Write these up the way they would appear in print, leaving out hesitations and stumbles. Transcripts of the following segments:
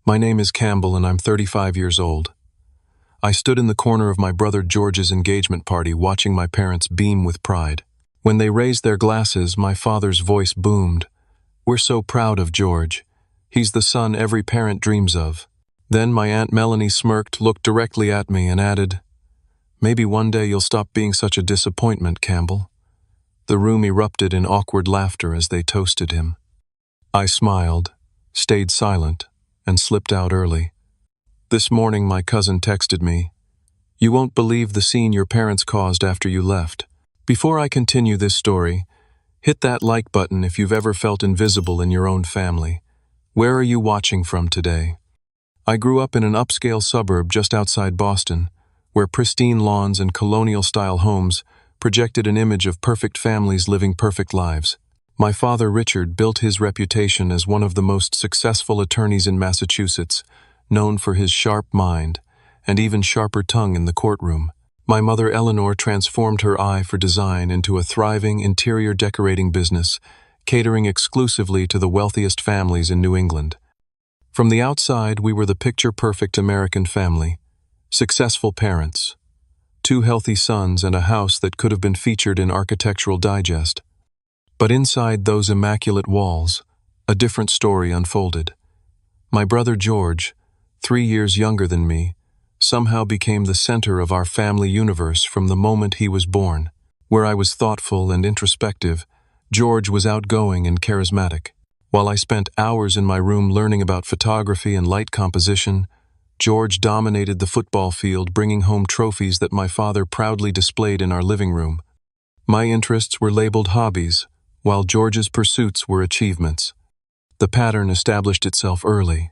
My name is Campbell and I'm 35 years old. I stood in the corner of my brother George's engagement party watching my parents beam with pride. When they raised their glasses, my father's voice boomed. "We're so proud of George. He's the son every parent dreams of." Then my Aunt Melanie smirked, looked directly at me, and added, "Maybe one day you'll stop being such a disappointment, Campbell." The room erupted in awkward laughter as they toasted him. I smiled, stayed silent, and slipped out early. This morning my cousin texted me, "You won't believe the scene your parents caused after you left." Before I continue this story, hit that like button if you've ever felt invisible in your own family. Where are you watching from today? I grew up in an upscale suburb just outside Boston, where pristine lawns and colonial-style homes projected an image of perfect families living perfect lives. My father, Richard, built his reputation as one of the most successful attorneys in Massachusetts, known for his sharp mind and even sharper tongue in the courtroom. My mother, Eleanor, transformed her eye for design into a thriving interior decorating business, catering exclusively to the wealthiest families in New England. From the outside, we were the picture-perfect American family, successful parents, 2 healthy sons, and a house that could have been featured in Architectural Digest. But inside those immaculate walls, a different story unfolded. My brother George, 3 years younger than me, somehow became the center of our family universe from the moment he was born. Where I was thoughtful and introspective, George was outgoing and charismatic. While I spent hours in my room learning about photography and light composition, George dominated the football field, bringing home trophies that my father proudly displayed in our living room. My interests were labeled hobbies, while George's pursuits were achievements. The pattern established itself early.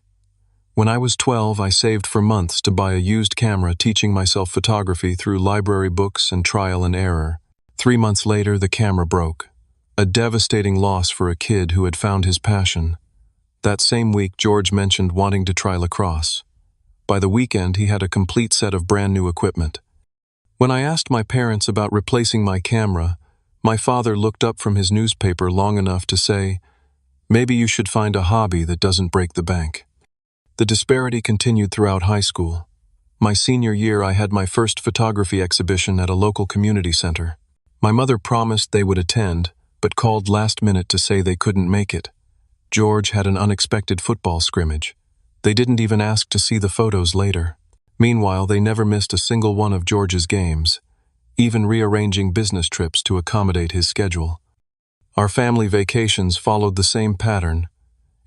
When I was 12, I saved for months to buy a used camera, teaching myself photography through library books and trial and error. 3 months later, the camera broke. A devastating loss for a kid who had found his passion. That same week, George mentioned wanting to try lacrosse. By the weekend, he had a complete set of brand new equipment. When I asked my parents about replacing my camera, my father looked up from his newspaper long enough to say, "Maybe you should find a hobby that doesn't break the bank." The disparity continued throughout high school. My senior year, I had my first photography exhibition at a local community center. My mother promised they would attend, but called last minute to say they couldn't make it. George had an unexpected football scrimmage. They didn't even ask to see the photos later. Meanwhile, they never missed a single one of George's games, even rearranging business trips to accommodate his schedule. Our family vacations followed the same pattern.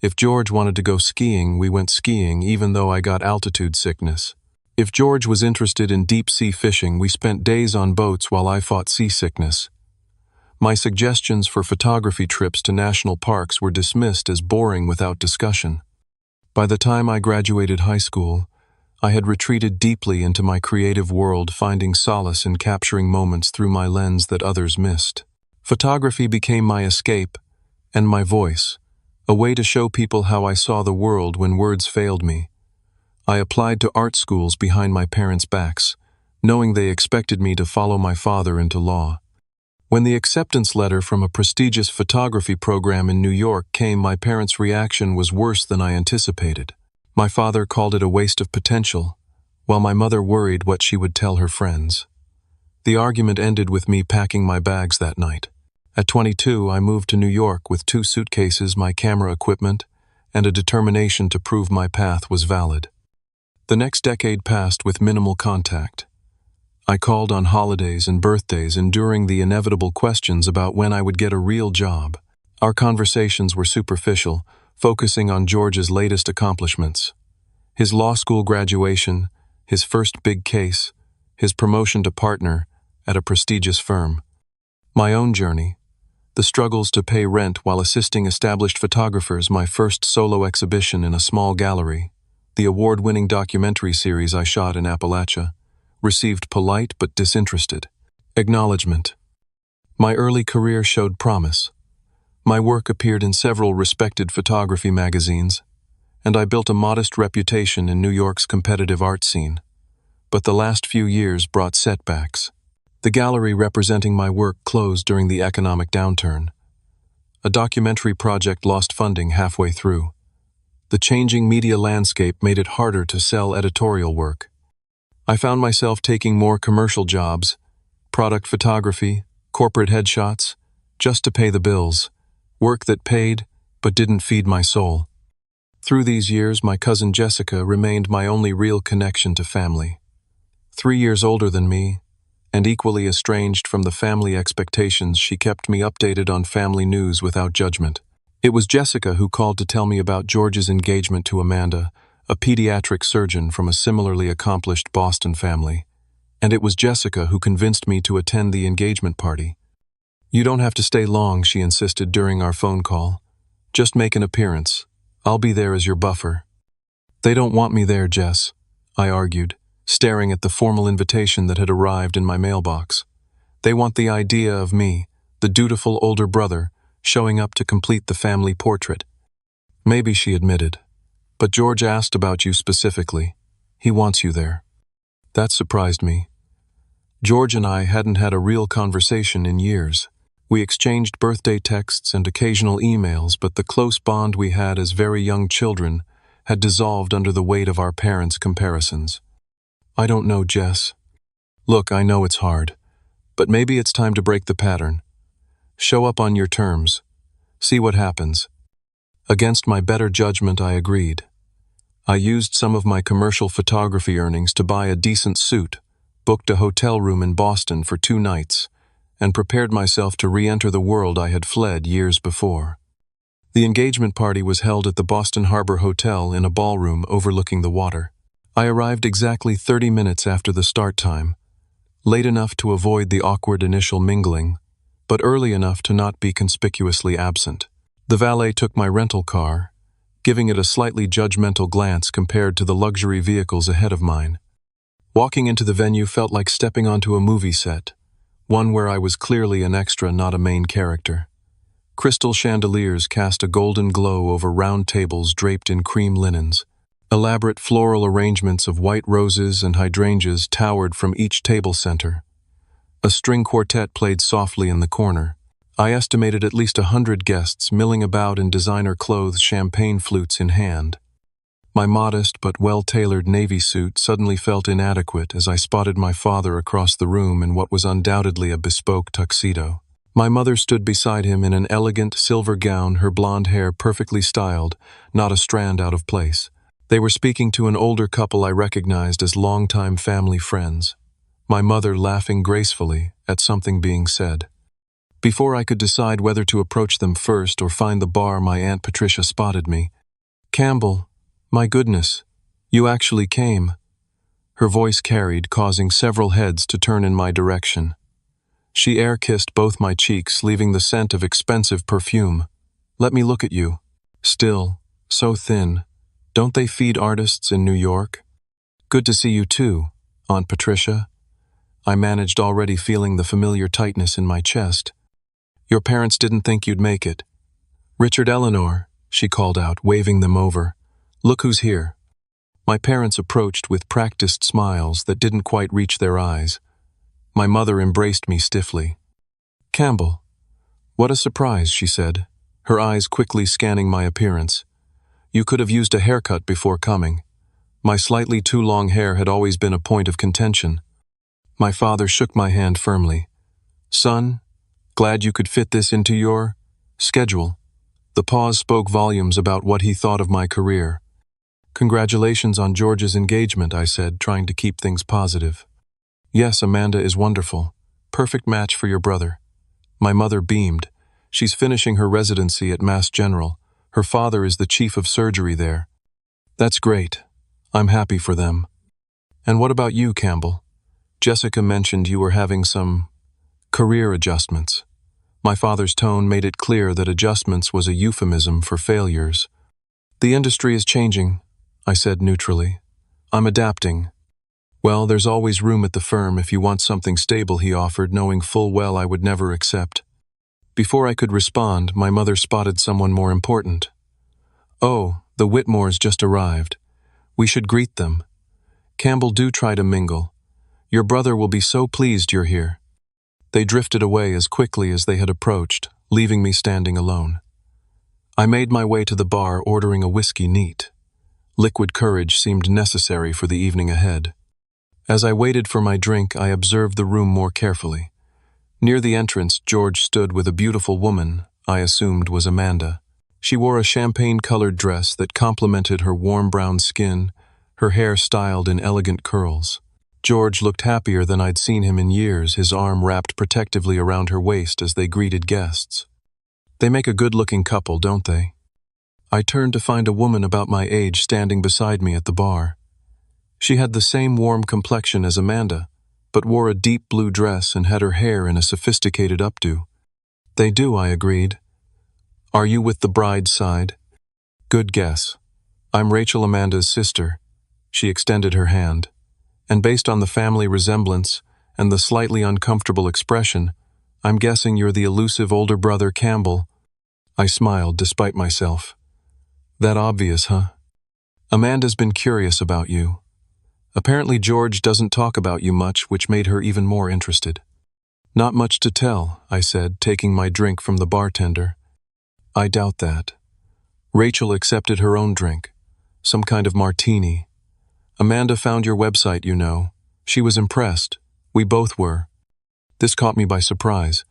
If George wanted to go skiing, we went skiing even though I got altitude sickness. If George was interested in deep-sea fishing, we spent days on boats while I fought seasickness. My suggestions for photography trips to national parks were dismissed as boring without discussion. By the time I graduated high school, I had retreated deeply into my creative world, finding solace in capturing moments through my lens that others missed. Photography became my escape and my voice, a way to show people how I saw the world when words failed me. I applied to art schools behind my parents' backs, knowing they expected me to follow my father into law. When the acceptance letter from a prestigious photography program in New York came, my parents' reaction was worse than I anticipated. My father called it a waste of potential, while my mother worried what she would tell her friends. The argument ended with me packing my bags that night. At 22, I moved to New York with 2 suitcases, my camera equipment, and a determination to prove my path was valid. The next decade passed with minimal contact. I called on holidays and birthdays, enduring the inevitable questions about when I would get a real job. Our conversations were superficial, focusing on George's latest accomplishments. His law school graduation, his first big case, his promotion to partner at a prestigious firm. My own journey, the struggles to pay rent while assisting established photographers, my first solo exhibition in a small gallery, the award-winning documentary series I shot in Appalachia, received polite but disinterested acknowledgement. My early career showed promise. My work appeared in several respected photography magazines, and I built a modest reputation in New York's competitive art scene. But the last few years brought setbacks. The gallery representing my work closed during the economic downturn. A documentary project lost funding halfway through. The changing media landscape made it harder to sell editorial work. I found myself taking more commercial jobs, product photography, corporate headshots, just to pay the bills, work that paid but didn't feed my soul. Through these years, my cousin Jessica remained my only real connection to family. 3 years older than me, and equally estranged from the family expectations, she kept me updated on family news without judgment. It was Jessica who called to tell me about George's engagement to Amanda, a pediatric surgeon from a similarly accomplished Boston family. And it was Jessica who convinced me to attend the engagement party. "You don't have to stay long," she insisted during our phone call. "Just make an appearance. I'll be there as your buffer." "They don't want me there, Jess," I argued, staring at the formal invitation that had arrived in my mailbox. "They want the idea of me, the dutiful older brother, showing up to complete the family portrait." "Maybe," she admitted, "but George asked about you specifically. He wants you there." That surprised me. George and I hadn't had a real conversation in years. We exchanged birthday texts and occasional emails, but the close bond we had as very young children had dissolved under the weight of our parents' comparisons. "I don't know, Jess. Look, I know it's hard, but maybe it's time to break the pattern. Show up on your terms. See what happens." Against my better judgment, I agreed. I used some of my commercial photography earnings to buy a decent suit, booked a hotel room in Boston for 2 nights, and prepared myself to re-enter the world I had fled years before. The engagement party was held at the Boston Harbor Hotel in a ballroom overlooking the water. I arrived exactly 30 minutes after the start time, late enough to avoid the awkward initial mingling, but early enough to not be conspicuously absent. The valet took my rental car, giving it a slightly judgmental glance compared to the luxury vehicles ahead of mine. Walking into the venue felt like stepping onto a movie set, one where I was clearly an extra, not a main character. Crystal chandeliers cast a golden glow over round tables draped in cream linens. Elaborate floral arrangements of white roses and hydrangeas towered from each table center. A string quartet played softly in the corner. I estimated at least 100 guests milling about in designer clothes, champagne flutes in hand. My modest but well-tailored navy suit suddenly felt inadequate as I spotted my father across the room in what was undoubtedly a bespoke tuxedo. My mother stood beside him in an elegant silver gown, her blonde hair perfectly styled, not a strand out of place. They were speaking to an older couple I recognized as longtime family friends, my mother laughing gracefully at something being said. Before I could decide whether to approach them first or find the bar, my Aunt Patricia spotted me. "Campbell, my goodness, you actually came." Her voice carried, causing several heads to turn in my direction. She air-kissed both my cheeks, leaving the scent of expensive perfume. "Let me look at you. Still, so thin. Don't they feed artists in New York?" "Good to see you too, Aunt Patricia." I managed, already feeling the familiar tightness in my chest. "Your parents didn't think you'd make it." "Richard, Eleanor," she called out, waving them over. "Look who's here." My parents approached with practiced smiles that didn't quite reach their eyes. My mother embraced me stiffly. "Campbell, what a surprise," she said, her eyes quickly scanning my appearance. "You could have used a haircut before coming." My slightly too long hair had always been a point of contention. My father shook my hand firmly. "Son, glad you could fit this into your schedule." The pause spoke volumes about what he thought of my career. "Congratulations on George's engagement," I said, trying to keep things positive. "Yes, Amanda is wonderful. Perfect match for your brother." My mother beamed. "She's finishing her residency at Mass General. Her father is the chief of surgery there." "That's great. I'm happy for them." "And what about you, Campbell? Jessica mentioned you were having some career adjustments." My father's tone made it clear that adjustments was a euphemism for failures. "The industry is changing," I said neutrally. "I'm adapting." "Well, there's always room at the firm if you want something stable," he offered, knowing full well I would never accept. Before I could respond, my mother spotted someone more important. "Oh, the Whitmores just arrived. We should greet them. Campbell, do try to mingle. Your brother will be so pleased you're here." They drifted away as quickly as they had approached, leaving me standing alone. I made my way to the bar, ordering a whiskey neat. Liquid courage seemed necessary for the evening ahead. As I waited for my drink, I observed the room more carefully. Near the entrance, George stood with a beautiful woman I assumed was Amanda. She wore a champagne-colored dress that complemented her warm brown skin, her hair styled in elegant curls. George looked happier than I'd seen him in years, his arm wrapped protectively around her waist as they greeted guests. They make a good-looking couple, don't they? I turned to find a woman about my age standing beside me at the bar. She had the same warm complexion as Amanda, but wore a deep blue dress and had her hair in a sophisticated updo. They do, I agreed. Are you with the bride's side? Good guess. I'm Rachel, Amanda's sister. She extended her hand. And based on the family resemblance and the slightly uncomfortable expression, I'm guessing you're the elusive older brother, Campbell. I smiled despite myself. That obvious, huh? Amanda's been curious about you. Apparently George doesn't talk about you much, which made her even more interested. Not much to tell, I said, taking my drink from the bartender. I doubt that. Rachel accepted her own drink, some kind of martini. Amanda found your website, you know. She was impressed. We both were. This caught me by surprise.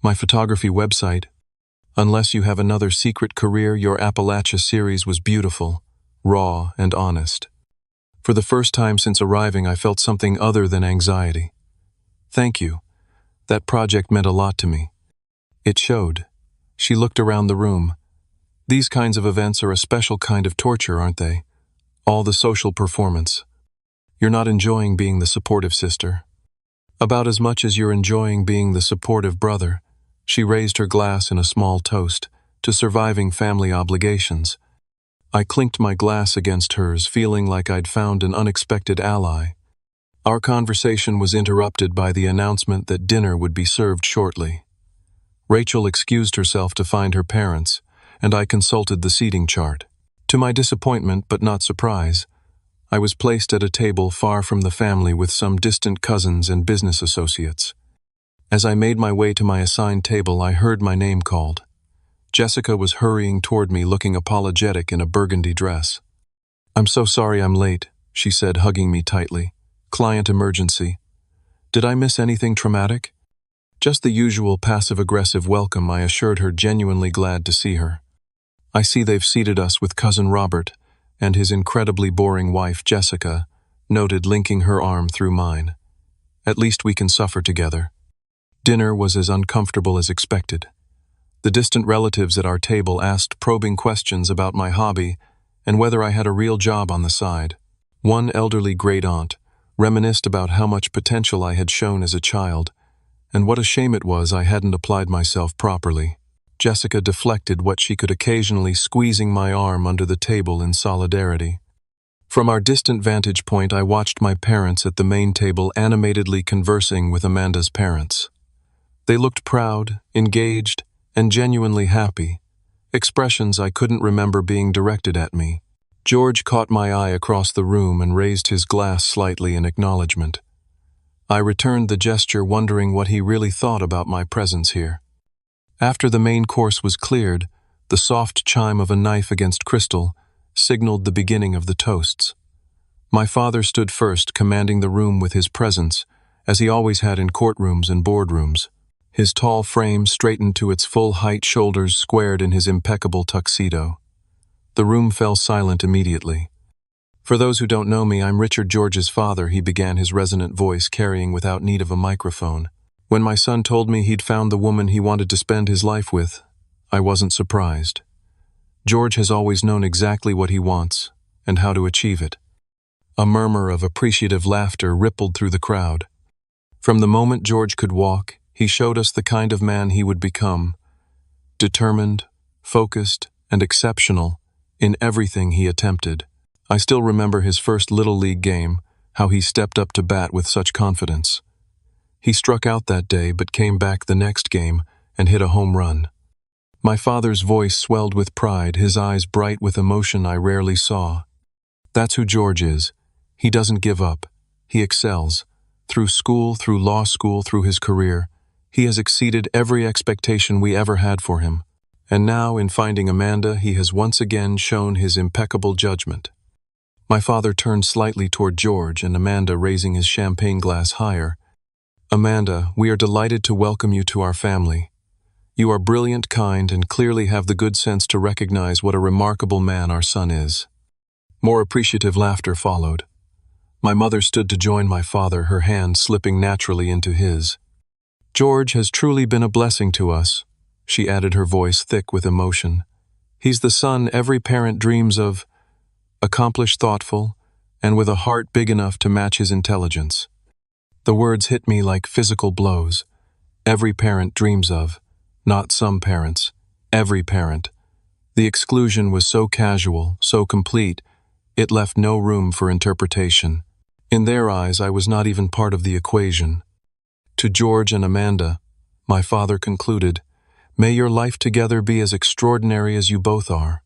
My photography website. Unless you have another secret career, your Appalachia series was beautiful, raw, and honest. For the first time since arriving, I felt something other than anxiety. Thank you. That project meant a lot to me. It showed. She looked around the room. These kinds of events are a special kind of torture, aren't they? All the social performance. You're not enjoying being the supportive sister. About as much as you're enjoying being the supportive brother. She raised her glass in a small toast to surviving family obligations. I clinked my glass against hers, feeling like I'd found an unexpected ally. Our conversation was interrupted by the announcement that dinner would be served shortly. Rachel excused herself to find her parents, and I consulted the seating chart. To my disappointment, but not surprise, I was placed at a table far from the family with some distant cousins and business associates. As I made my way to my assigned table, I heard my name called. Jessica was hurrying toward me, looking apologetic in a burgundy dress. I'm so sorry I'm late, she said, hugging me tightly. Client emergency. Did I miss anything traumatic? Just the usual passive-aggressive welcome, I assured her, genuinely glad to see her. I see they've seated us with Cousin Robert and his incredibly boring wife, Jessica, noted, linking her arm through mine. At least we can suffer together. Dinner was as uncomfortable as expected. The distant relatives at our table asked probing questions about my hobby and whether I had a real job on the side. One elderly great-aunt reminisced about how much potential I had shown as a child, and what a shame it was I hadn't applied myself properly. Jessica deflected what she could occasionally, squeezing my arm under the table in solidarity. From our distant vantage point, I watched my parents at the main table animatedly conversing with Amanda's parents. They looked proud, engaged, and genuinely happy, expressions I couldn't remember being directed at me. George caught my eye across the room and raised his glass slightly in acknowledgement. I returned the gesture, wondering what he really thought about my presence here. After the main course was cleared, the soft chime of a knife against crystal signaled the beginning of the toasts. My father stood first, commanding the room with his presence, as he always had in courtrooms and boardrooms. His tall frame straightened to its full height, shoulders squared in his impeccable tuxedo. The room fell silent immediately. For those who don't know me, I'm Richard George's father, he began, his resonant voice carrying without need of a microphone. When my son told me he'd found the woman he wanted to spend his life with, I wasn't surprised. George has always known exactly what he wants and how to achieve it. A murmur of appreciative laughter rippled through the crowd. From the moment George could walk, he showed us the kind of man he would become. Determined, focused, and exceptional in everything he attempted. I still remember his first Little League game, how he stepped up to bat with such confidence. He struck out that day but came back the next game and hit a home run. My father's voice swelled with pride, his eyes bright with emotion I rarely saw. That's who George is. He doesn't give up. He excels. Through school, through law school, through his career, he has exceeded every expectation we ever had for him. And now, in finding Amanda, he has once again shown his impeccable judgment. My father turned slightly toward George and Amanda, raising his champagne glass higher. Amanda, we are delighted to welcome you to our family. You are brilliant, kind, and clearly have the good sense to recognize what a remarkable man our son is. More appreciative laughter followed. My mother stood to join my father, her hand slipping naturally into his. George has truly been a blessing to us, she added, her voice thick with emotion. He's the son every parent dreams of, accomplished, thoughtful, and with a heart big enough to match his intelligence. The words hit me like physical blows. Every parent dreams of, not some parents, every parent. The exclusion was so casual, so complete, it left no room for interpretation. In their eyes, I was not even part of the equation. To George and Amanda, my father concluded, may your life together be as extraordinary as you both are.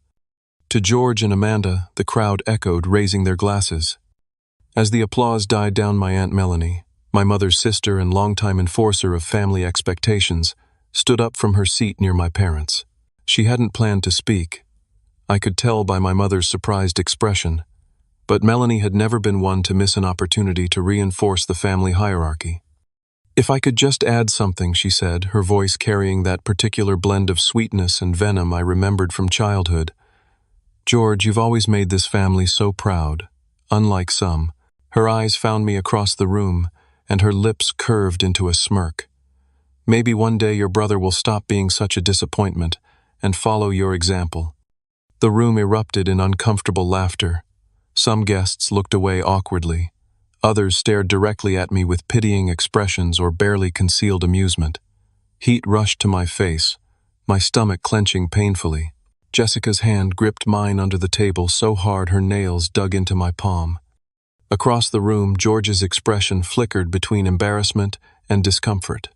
To George and Amanda, the crowd echoed, raising their glasses. As the applause died down, my Aunt Melanie, my mother's sister and longtime enforcer of family expectations, stood up from her seat near my parents. She hadn't planned to speak. I could tell by my mother's surprised expression. But Melanie had never been one to miss an opportunity to reinforce the family hierarchy. If I could just add something, she said, her voice carrying that particular blend of sweetness and venom I remembered from childhood. George, you've always made this family so proud, unlike some. Her eyes found me across the room, and her lips curved into a smirk. Maybe one day your brother will stop being such a disappointment and follow your example. The room erupted in uncomfortable laughter. Some guests looked away awkwardly. Others stared directly at me with pitying expressions or barely concealed amusement. Heat rushed to my face, my stomach clenching painfully. Jessica's hand gripped mine under the table so hard her nails dug into my palm. Across the room, George's expression flickered between embarrassment and discomfort.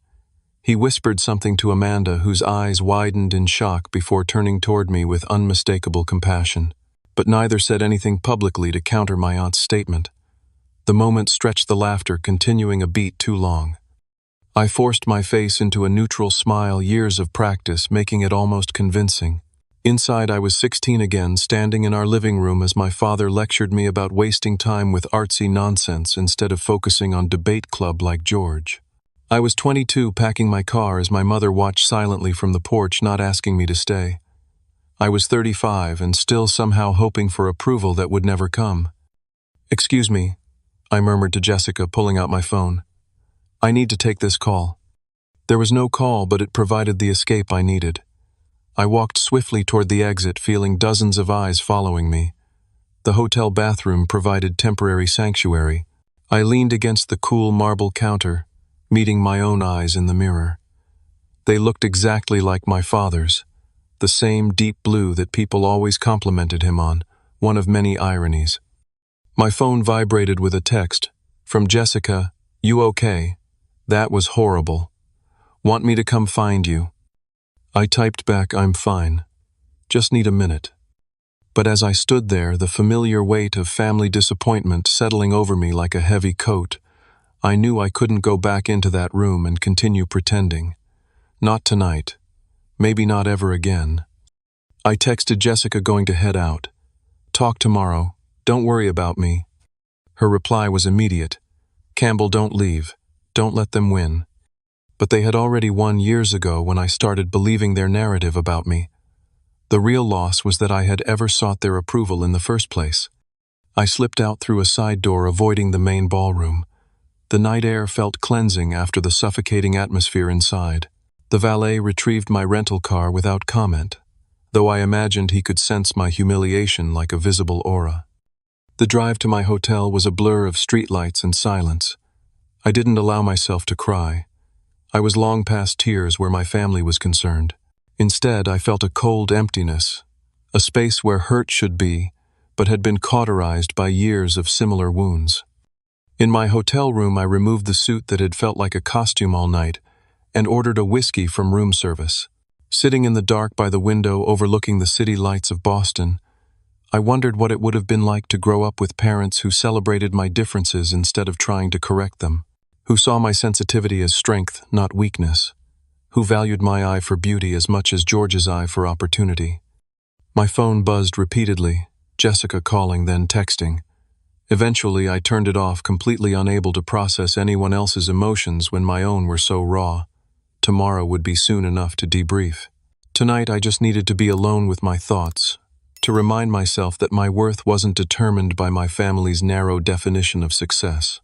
He whispered something to Amanda, whose eyes widened in shock before turning toward me with unmistakable compassion. But neither said anything publicly to counter my aunt's statement. The moment stretched the laughter, continuing a beat too long. I forced my face into a neutral smile, years of practice making it almost convincing. Inside, I was 16 again, standing in our living room as my father lectured me about wasting time with artsy nonsense instead of focusing on debate club like George. I was 22, packing my car as my mother watched silently from the porch, not asking me to stay. I was 35 and still somehow hoping for approval that would never come. "Excuse me," I murmured to Jessica, pulling out my phone. "I need to take this call." There was no call, but it provided the escape I needed. I walked swiftly toward the exit, feeling dozens of eyes following me. The hotel bathroom provided temporary sanctuary. I leaned against the cool marble counter, meeting my own eyes in the mirror. They looked exactly like my father's, the same deep blue that people always complimented him on, one of many ironies. My phone vibrated with a text from Jessica. "You okay? That was horrible. Want me to come find you?" I typed back, "I'm fine. Just need a minute." But as I stood there, the familiar weight of family disappointment settling over me like a heavy coat, I knew I couldn't go back into that room and continue pretending. Not tonight. Maybe not ever again. I texted Jessica, going to head out. "Talk tomorrow. Don't worry about me." Her reply was immediate. "Campbell, don't leave. Don't let them win." But they had already won years ago when I started believing their narrative about me. The real loss was that I had ever sought their approval in the first place. I slipped out through a side door, avoiding the main ballroom. The night air felt cleansing after the suffocating atmosphere inside. The valet retrieved my rental car without comment, though I imagined he could sense my humiliation like a visible aura. The drive to my hotel was a blur of streetlights and silence. I didn't allow myself to cry. I was long past tears where my family was concerned. Instead, I felt a cold emptiness, a space where hurt should be, but had been cauterized by years of similar wounds. In my hotel room, I removed the suit that had felt like a costume all night and ordered a whiskey from room service. Sitting in the dark by the window overlooking the city lights of Boston, I wondered what it would have been like to grow up with parents who celebrated my differences instead of trying to correct them, who saw my sensitivity as strength, not weakness, who valued my eye for beauty as much as George's eye for opportunity. My phone buzzed repeatedly, Jessica calling, then texting. Eventually, I turned it off, completely unable to process anyone else's emotions when my own were so raw. Tomorrow would be soon enough to debrief. Tonight, I just needed to be alone with my thoughts, to remind myself that my worth wasn't determined by my family's narrow definition of success.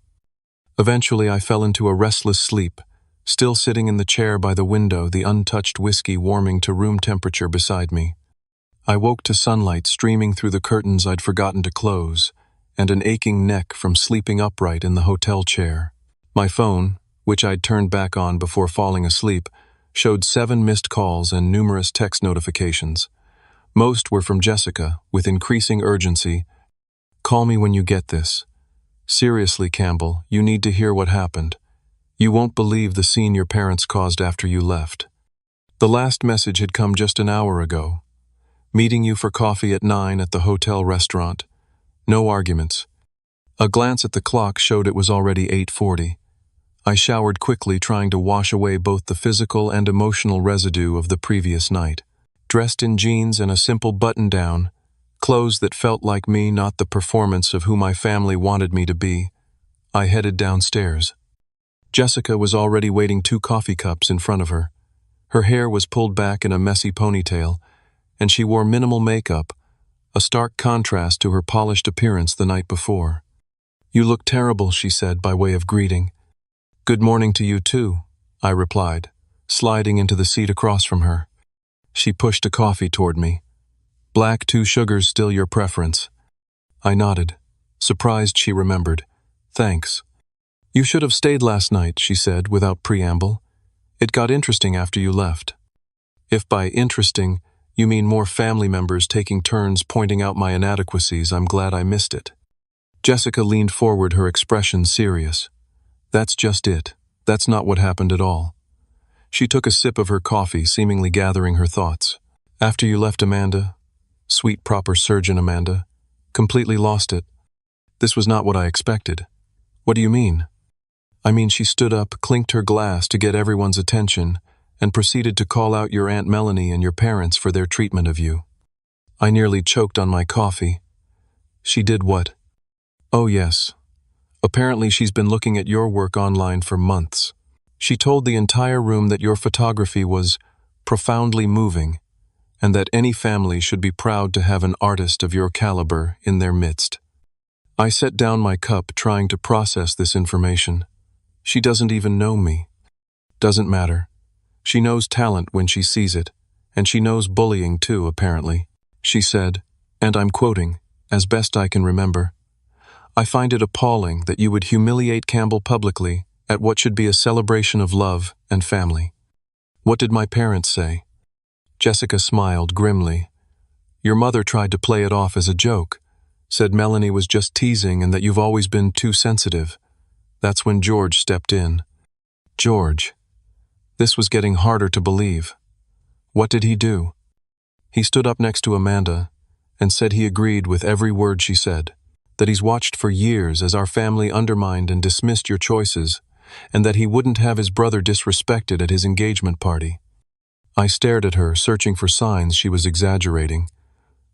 Eventually, I fell into a restless sleep, still sitting in the chair by the window, the untouched whiskey warming to room temperature beside me. I woke to sunlight streaming through the curtains I'd forgotten to close, and an aching neck from sleeping upright in the hotel chair. My phone, which I'd turned back on before falling asleep, showed 7 missed calls and numerous text notifications. Most were from Jessica, with increasing urgency. "Call me when you get this. Seriously, Campbell, you need to hear what happened. You won't believe the scene your parents caused after you left." The last message had come just an hour ago. "Meeting you for coffee at 9 at the hotel restaurant. No arguments." A glance at the clock showed it was already 8:40. I showered quickly, trying to wash away both the physical and emotional residue of the previous night. Dressed in jeans and a simple button-down, clothes that felt like me, not the performance of who my family wanted me to be, I headed downstairs. Jessica was already waiting 2 coffee cups in front of her. Her hair was pulled back in a messy ponytail, and she wore minimal makeup, a stark contrast to her polished appearance the night before. "You look terrible," she said by way of greeting. "Good morning to you too," I replied, sliding into the seat across from her. She pushed a coffee toward me. "Black, 2 sugars, still your preference?" I nodded, surprised she remembered. "Thanks." "You should have stayed last night," she said without preamble. "It got interesting after you left." If by interesting you mean more family members taking turns pointing out my inadequacies, I'm glad I missed it. Jessica leaned forward, her expression serious. "That's just it. That's not what happened at all." She took a sip of her coffee, seemingly gathering her thoughts. "After you left Amanda, sweet proper surgeon Amanda, completely lost it. This was not what I expected." "What do you mean?" "I mean she stood up, clinked her glass to get everyone's attention, and proceeded to call out your Aunt Melanie and your parents for their treatment of you." I nearly choked on my coffee. "She did what?" "Oh yes. Apparently she's been looking at your work online for months. She told the entire room that your photography was profoundly moving, and that any family should be proud to have an artist of your caliber in their midst." I set down my cup, trying to process this information. She doesn't even know me. Doesn't matter. She knows talent when she sees it, and she knows bullying too, apparently. She said, and I'm quoting, "As best I can remember, I find it appalling that you would humiliate Campbell publicly at what should be a celebration of love and family." "What did my parents say?" Jessica smiled grimly. "Your mother tried to play it off as a joke, said Melanie was just teasing and that you've always been too sensitive. That's when George stepped in." "George?" This was getting harder to believe. "What did he do?" "He stood up next to Amanda and said he agreed with every word she said, that he's watched for years as our family undermined and dismissed your choices, and that he wouldn't have his brother disrespected at his engagement party." I stared at her, searching for signs she was exaggerating.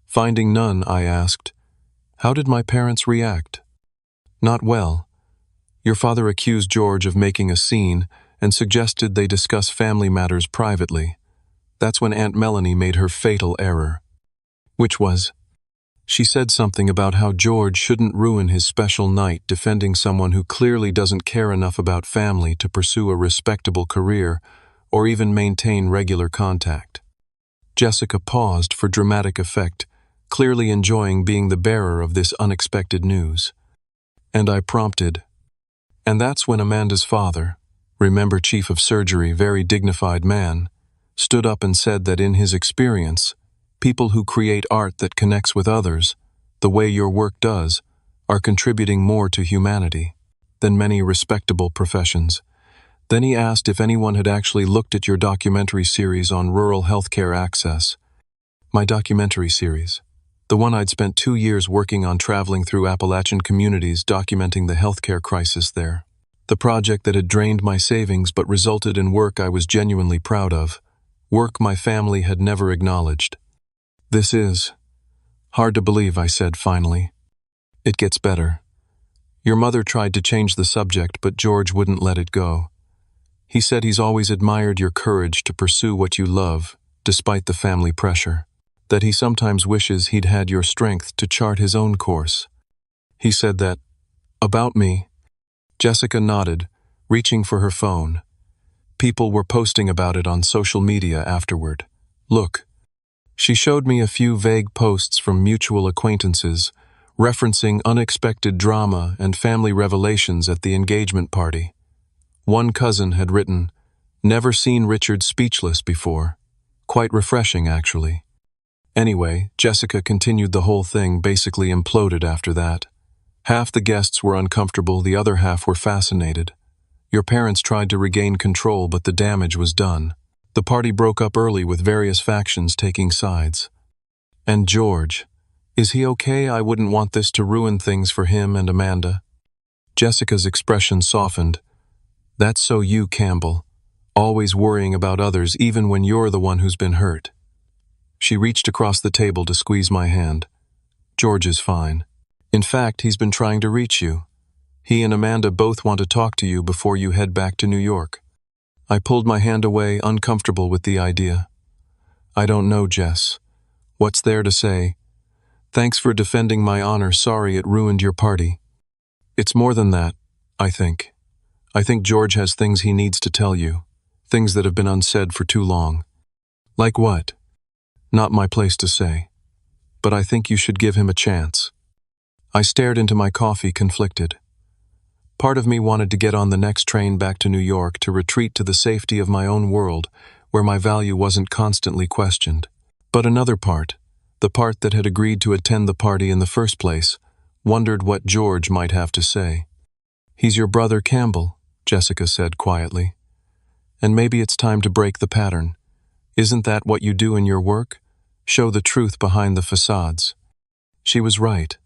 Finding none, I asked, "How did my parents react?" "Not well. Your father accused George of making a scene and suggested they discuss family matters privately. That's when Aunt Melanie made her fatal error." "Which was?" "She said something about how George shouldn't ruin his special night defending someone who clearly doesn't care enough about family to pursue a respectable career or even maintain regular contact." Jessica paused for dramatic effect, clearly enjoying being the bearer of this unexpected news. And I prompted, "And that's when Amanda's father, remember Chief of Surgery, very dignified man, stood up and said that in his experience, people who create art that connects with others, the way your work does, are contributing more to humanity than many respectable professions." Then he asked if anyone had actually looked at your documentary series on rural healthcare access. My documentary series, the one I'd spent 2 years working on, traveling through Appalachian communities documenting the healthcare crisis there. The project that had drained my savings but resulted in work I was genuinely proud of. Work my family had never acknowledged. This is hard to believe, I said finally. It gets better. Your mother tried to change the subject, but George wouldn't let it go. He said he's always admired your courage to pursue what you love, despite the family pressure. That he sometimes wishes he'd had your strength to chart his own course. He said that, about me. Jessica nodded, reaching for her phone. People were posting about it on social media afterward. Look. She showed me a few vague posts from mutual acquaintances, referencing unexpected drama and family revelations at the engagement party. One cousin had written, "Never seen Richard speechless before." Quite refreshing, actually. Anyway, Jessica continued the whole thing, basically imploded after that. Half the guests were uncomfortable, the other half were fascinated. Your parents tried to regain control, but the damage was done. The party broke up early with various factions taking sides. And George, is he okay? I wouldn't want this to ruin things for him and Amanda. Jessica's expression softened. That's so you, Campbell. Always worrying about others even when you're the one who's been hurt. She reached across the table to squeeze my hand. George is fine. In fact, he's been trying to reach you. He and Amanda both want to talk to you before you head back to New York. I pulled my hand away, uncomfortable with the idea. I don't know, Jess. What's there to say? Thanks for defending my honor. Sorry it ruined your party. It's more than that, I think. I think George has things he needs to tell you. Things that have been unsaid for too long. Like what? Not my place to say. But I think you should give him a chance. I stared into my coffee, conflicted. Part of me wanted to get on the next train back to New York, to retreat to the safety of my own world, where my value wasn't constantly questioned. But another part, the part that had agreed to attend the party in the first place, wondered what George might have to say. He's your brother Campbell, Jessica said quietly. And maybe it's time to break the pattern. Isn't that what you do in your work? Show the truth behind the facades. She was right.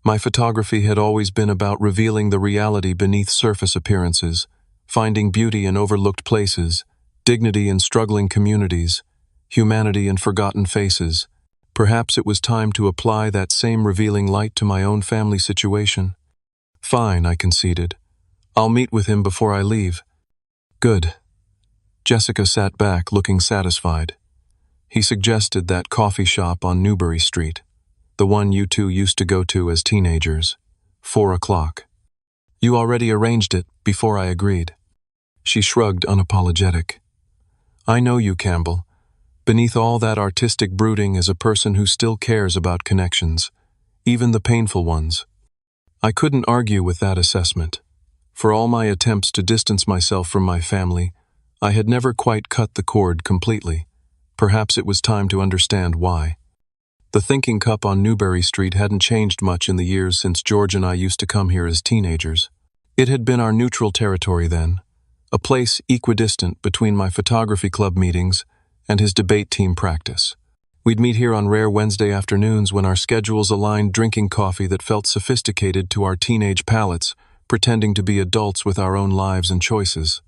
My photography had always been about revealing the reality beneath surface appearances, finding beauty in overlooked places, dignity in struggling communities, humanity in forgotten faces. Perhaps it was time to apply that same revealing light to my own family situation. Fine, I conceded. I'll meet with him before I leave. Good. Jessica sat back, looking satisfied. He suggested that coffee shop on Newbury Street, the one you two used to go to as teenagers. 4 o'clock. You already arranged it, before I agreed. She shrugged, unapologetic. I know you, Campbell. Beneath all that artistic brooding is a person who still cares about connections, even the painful ones. I couldn't argue with that assessment. For all my attempts to distance myself from my family, I had never quite cut the cord completely. Perhaps it was time to understand why. The Thinking Cup on Newbury Street hadn't changed much in the years since George and I used to come here as teenagers. It had been our neutral territory then, a place equidistant between my photography club meetings and his debate team practice. We'd meet here on rare Wednesday afternoons when our schedules aligned, drinking coffee that felt sophisticated to our teenage palates, pretending to be adults with our own lives and choices.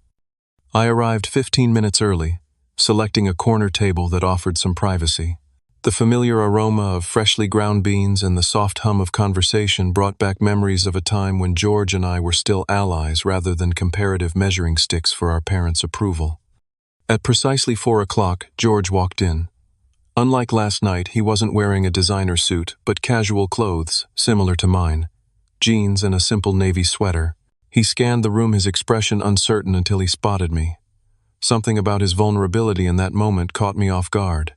I arrived 15 minutes early, selecting a corner table that offered some privacy. The familiar aroma of freshly ground beans and the soft hum of conversation brought back memories of a time when George and I were still allies rather than comparative measuring sticks for our parents' approval. At precisely 4 o'clock, George walked in. Unlike last night, he wasn't wearing a designer suit, but casual clothes, similar to mine. Jeans and a simple navy sweater. He scanned the room, his expression uncertain until he spotted me. Something about his vulnerability in that moment caught me off guard.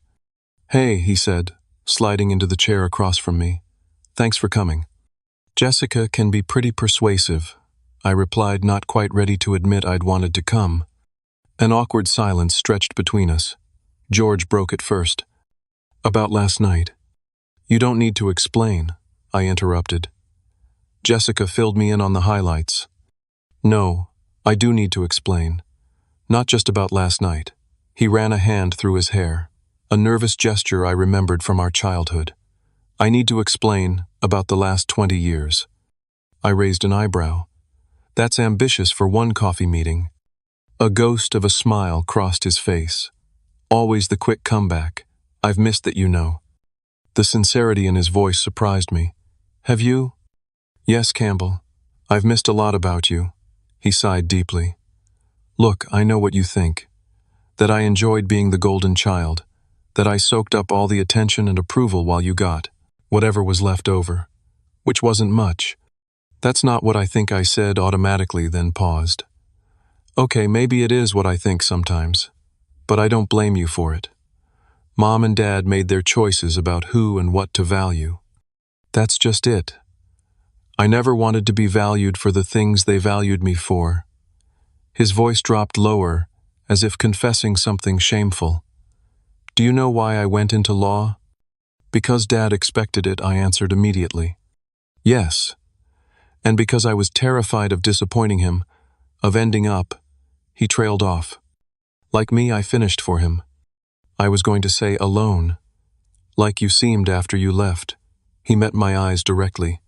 Hey, he said, sliding into the chair across from me. Thanks for coming. Jessica can be pretty persuasive, I replied, not quite ready to admit I'd wanted to come. An awkward silence stretched between us. George broke it first. About last night. You don't need to explain, I interrupted. Jessica filled me in on the highlights. No, I do need to explain. Not just about last night. He ran a hand through his hair. A nervous gesture I remembered from our childhood. I need to explain about the last 20 years. I raised an eyebrow. That's ambitious for one coffee meeting. A ghost of a smile crossed his face. Always the quick comeback. I've missed that, you know. The sincerity in his voice surprised me. Have you? Yes, Campbell. I've missed a lot about you. He sighed deeply. Look, I know what you think. That I enjoyed being the golden child. That I soaked up all the attention and approval while you got whatever was left over. Which wasn't much. That's not what I think, I said automatically, then paused. Okay, maybe it is what I think sometimes. But I don't blame you for it. Mom and Dad made their choices about who and what to value. That's just it. I never wanted to be valued for the things they valued me for. His voice dropped lower, as if confessing something shameful. Do you know why I went into law? Because Dad expected it, I answered immediately. Yes. And because I was terrified of disappointing him, of ending up. He trailed off. Like me, I finished for him. I was going to say alone. Like you seemed after you left. He met my eyes directly.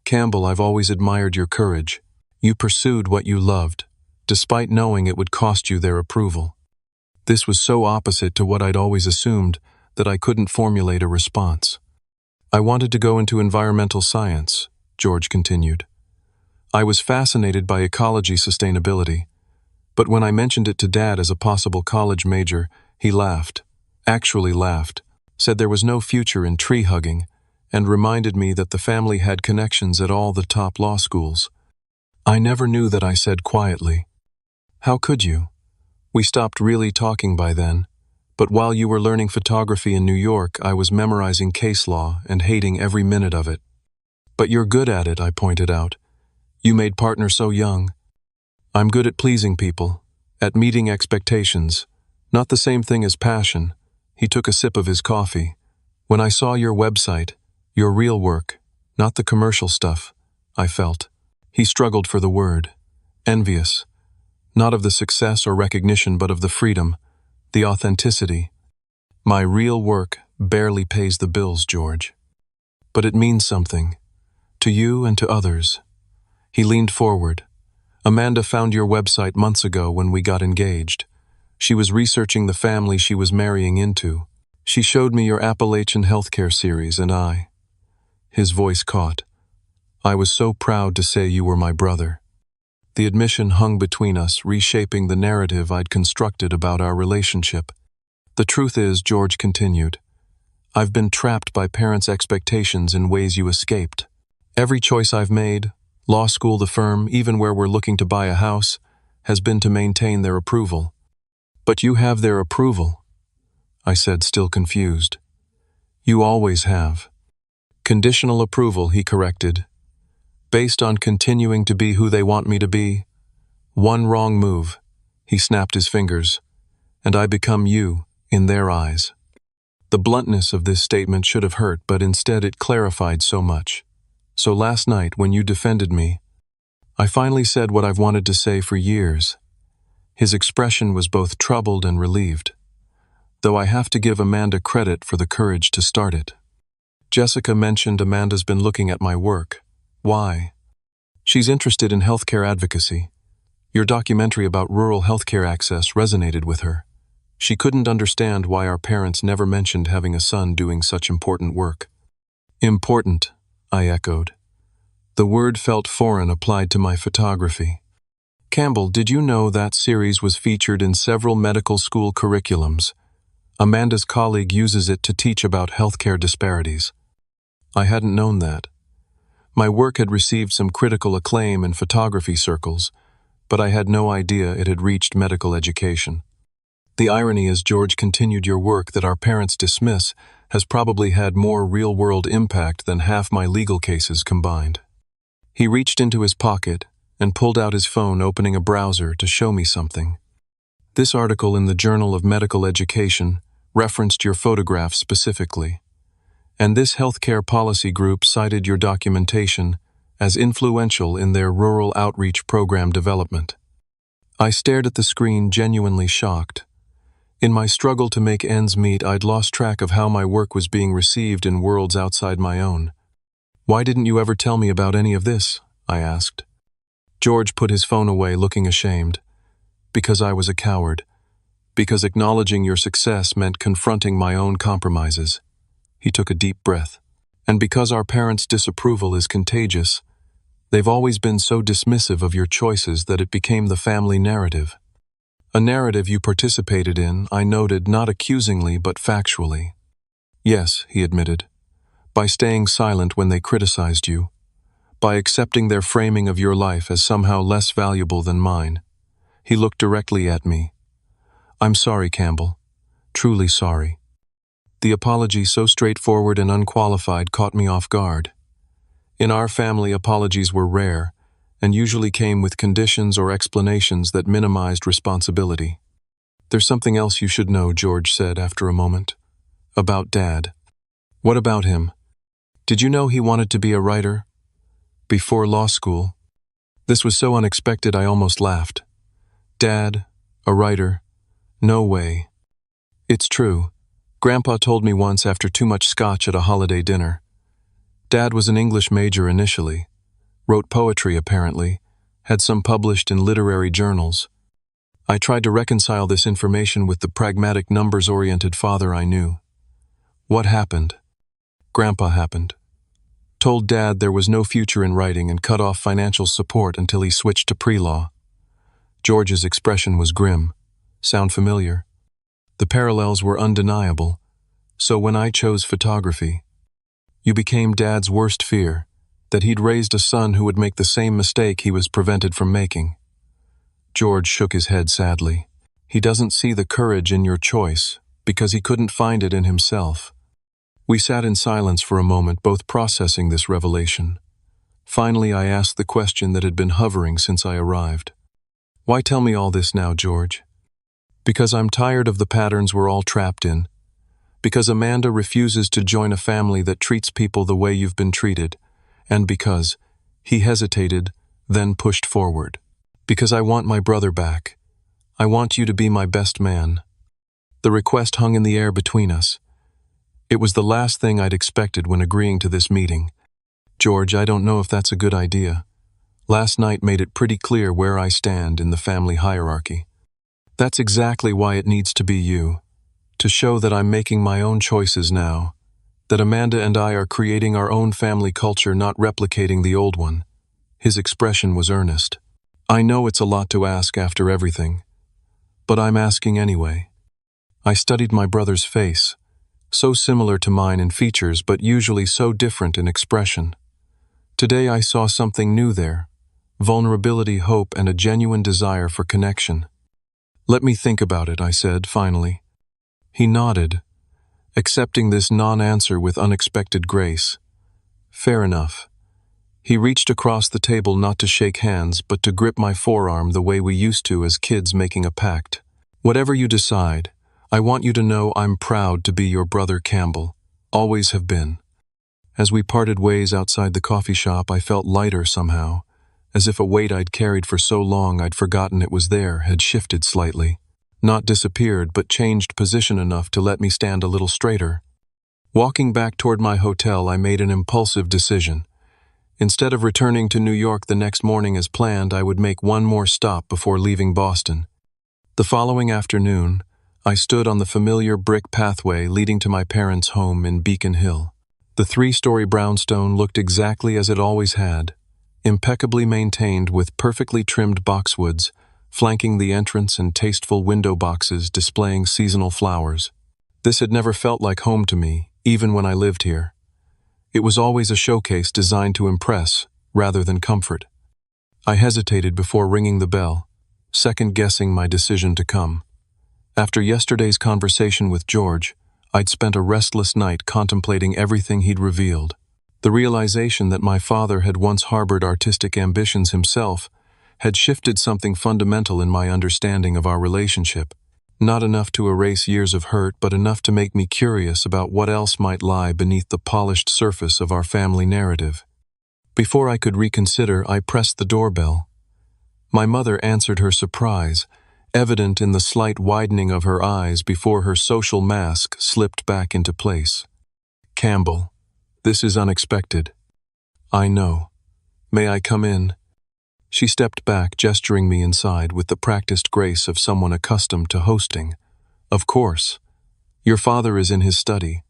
Campbell, I've always admired your courage. You pursued what you loved, despite knowing it would cost you their approval. This was so opposite to what I'd always assumed that I couldn't formulate a response. I wanted to go into environmental science, George continued. I was fascinated by ecology sustainability, but when I mentioned it to Dad as a possible college major, he laughed, actually laughed, said there was no future in tree hugging, and reminded me that the family had connections at all the top law schools. I never knew that, I said quietly. How could you? We stopped really talking by then, but while you were learning photography in New York, I was memorizing case law and hating every minute of it. But you're good at it, I pointed out. You made partner so young. I'm good at pleasing people, at meeting expectations. Not the same thing as passion. He took a sip of his coffee. When I saw your website, your real work, not the commercial stuff, I felt. He struggled for the word. Envious. Not of the success or recognition, but of the freedom, the authenticity. My real work barely pays the bills, George. But it means something. To you and to others. He leaned forward. Amanda found your website months ago when we got engaged. She was researching the family she was marrying into. She showed me your Appalachian healthcare series, and His voice caught. I was so proud to say you were my brother. The admission hung between us, reshaping the narrative I'd constructed about our relationship. The truth is, George continued, I've been trapped by parents' expectations in ways you escaped. Every choice I've made, law school, the firm, even where we're looking to buy a house, has been to maintain their approval. But you have their approval, I said, still confused. You always have. Conditional approval, he corrected. Based on continuing to be who they want me to be. One wrong move, he snapped his fingers, and I become you in their eyes. The bluntness of this statement should have hurt, but instead it clarified so much. So last night, when you defended me, I finally said what I've wanted to say for years. His expression was both troubled and relieved, though I have to give Amanda credit for the courage to start it. Jessica mentioned Amanda's been looking at my work. Why? She's interested in healthcare advocacy. Your documentary about rural healthcare access resonated with her. She couldn't understand why our parents never mentioned having a son doing such important work. Important, I echoed. The word felt foreign applied to my photography. Campbell, did you know that series was featured in several medical school curriculums? Amanda's colleague uses it to teach about healthcare disparities. I hadn't known that. My work had received some critical acclaim in photography circles, but I had no idea it had reached medical education. The irony is, George continued, your work that our parents dismiss has probably had more real-world impact than half my legal cases combined. He reached into his pocket and pulled out his phone, opening a browser to show me something. This article in the Journal of Medical Education referenced your photograph specifically, and this healthcare policy group cited your documentation as influential in their rural outreach program development. I stared at the screen, genuinely shocked. In my struggle to make ends meet, I'd lost track of how my work was being received in worlds outside my own. Why didn't you ever tell me about any of this? I asked. George put his phone away, looking ashamed. Because I was a coward. Because acknowledging your success meant confronting my own compromises. He took a deep breath. And because our parents' disapproval is contagious, they've always been so dismissive of your choices that it became the family narrative. A narrative you participated in, I noted, not accusingly but factually. Yes, he admitted. By staying silent when they criticized you. By accepting their framing of your life as somehow less valuable than mine. He looked directly at me. I'm sorry, Campbell. Truly sorry. The apology, so straightforward and unqualified, caught me off guard. In our family, apologies were rare, and usually came with conditions or explanations that minimized responsibility. There's something else you should know, George said after a moment. About Dad. What about him? Did you know he wanted to be a writer? Before law school? This was so unexpected I almost laughed. Dad, a writer? No way. It's true. Grandpa told me once after too much scotch at a holiday dinner. Dad was an English major initially. Wrote poetry, apparently, had some published in literary journals. I tried to reconcile this information with the pragmatic, numbers-oriented father I knew. What happened? Grandpa happened. Told Dad there was no future in writing and cut off financial support until he switched to pre-law. George's expression was grim. Sound familiar? The parallels were undeniable. So when I chose photography, you became Dad's worst fear. That he'd raised a son who would make the same mistake he was prevented from making. George shook his head sadly. He doesn't see the courage in your choice, because he couldn't find it in himself. We sat in silence for a moment, both processing this revelation. Finally, I asked the question that had been hovering since I arrived. Why tell me all this now, George? Because I'm tired of the patterns we're all trapped in. Because Amanda refuses to join a family that treats people the way you've been treated. And because he hesitated, then pushed forward. Because I want my brother back. I want you to be my best man. The request hung in the air between us. It was the last thing I'd expected when agreeing to this meeting. George, I don't know if that's a good idea. Last night made it pretty clear where I stand in the family hierarchy. That's exactly why it needs to be you. To show that I'm making my own choices now. That Amanda and I are creating our own family culture, not replicating the old one. His expression was earnest. I know it's a lot to ask after everything, but I'm asking anyway. I studied my brother's face, so similar to mine in features, but usually so different in expression. Today I saw something new there, vulnerability, hope, and a genuine desire for connection. Let me think about it, I said, finally. He nodded, accepting this non-answer with unexpected grace. Fair enough. He reached across the table not to shake hands, but to grip my forearm the way we used to as kids making a pact. Whatever you decide, I want you to know I'm proud to be your brother Campbell. Always have been. As we parted ways outside the coffee shop, I felt lighter somehow, as if a weight I'd carried for so long I'd forgotten it was there had shifted slightly. Not disappeared, but changed position enough to let me stand a little straighter. Walking back toward my hotel, I made an impulsive decision. Instead of returning to New York the next morning as planned, I would make one more stop before leaving Boston. The following afternoon, I stood on the familiar brick pathway leading to my parents' home in Beacon Hill. The 3-story brownstone looked exactly as it always had, impeccably maintained with perfectly trimmed boxwoods, flanking the entrance and tasteful window boxes displaying seasonal flowers. This had never felt like home to me, even when I lived here. It was always a showcase designed to impress, rather than comfort. I hesitated before ringing the bell, second-guessing my decision to come. After yesterday's conversation with George, I'd spent a restless night contemplating everything he'd revealed. The realization that my father had once harbored artistic ambitions himself had shifted something fundamental in my understanding of our relationship. Not enough to erase years of hurt, but enough to make me curious about what else might lie beneath the polished surface of our family narrative. Before I could reconsider, I pressed the doorbell. My mother answered her surprise, evident in the slight widening of her eyes before her social mask slipped back into place. Campbell, this is unexpected. I know. May I come in? She stepped back, gesturing me inside with the practiced grace of someone accustomed to hosting. Of course. Your father is in his study.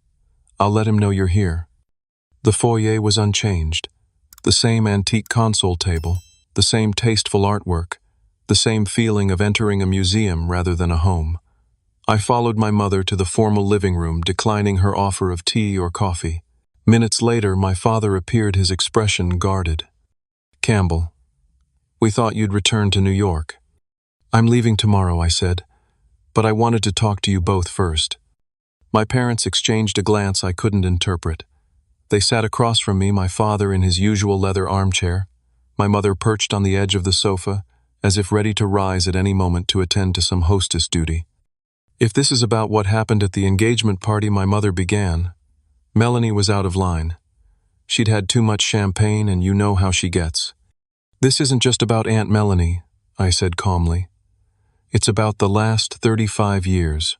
I'll let him know you're here. The foyer was unchanged. The same antique console table, the same tasteful artwork, the same feeling of entering a museum rather than a home. I followed my mother to the formal living room, declining her offer of tea or coffee. Minutes later, my father appeared, his expression guarded. Campbell, we thought you'd return to New York. I'm leaving tomorrow, I said, but I wanted to talk to you both first. My parents exchanged a glance I couldn't interpret. They sat across from me, my father in his usual leather armchair, my mother perched on the edge of the sofa, as if ready to rise at any moment to attend to some hostess duty. If this is about what happened at the engagement party, my mother began. Melanie was out of line. She'd had too much champagne, and you know how she gets. This isn't just about Aunt Melanie, I said calmly. It's about the last 35 years.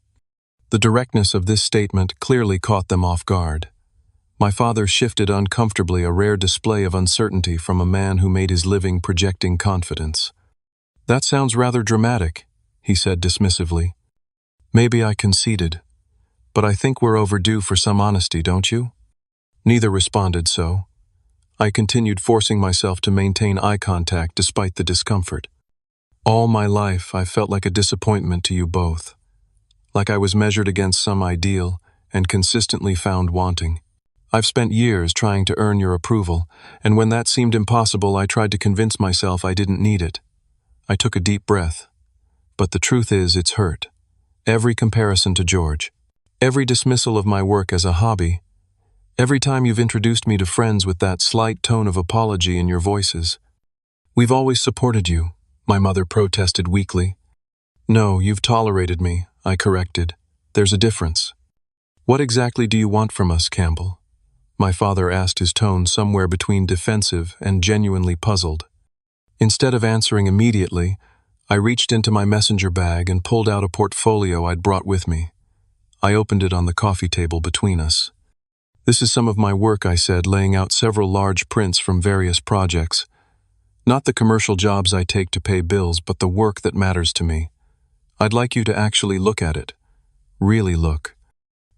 The directness of this statement clearly caught them off guard. My father shifted uncomfortably, a rare display of uncertainty from a man who made his living projecting confidence. That sounds rather dramatic, he said dismissively. Maybe I conceded, but I think we're overdue for some honesty, don't you? Neither responded, so I continued, forcing myself to maintain eye contact despite the discomfort. All my life, I felt like a disappointment to you both, like I was measured against some ideal and consistently found wanting. I've spent years trying to earn your approval, and when that seemed impossible, I tried to convince myself I didn't need it. I took a deep breath. But the truth is, it's hurt. Every comparison to George, every dismissal of my work as a hobby, every time you've introduced me to friends with that slight tone of apology in your voices. We've always supported you, my mother protested weakly. No, you've tolerated me, I corrected. There's a difference. What exactly do you want from us, Campbell? My father asked, his tone somewhere between defensive and genuinely puzzled. Instead of answering immediately, I reached into my messenger bag and pulled out a portfolio I'd brought with me. I opened it on the coffee table between us. This is some of my work, I said, laying out several large prints from various projects. Not the commercial jobs I take to pay bills, but the work that matters to me. I'd like you to actually look at it. Really look.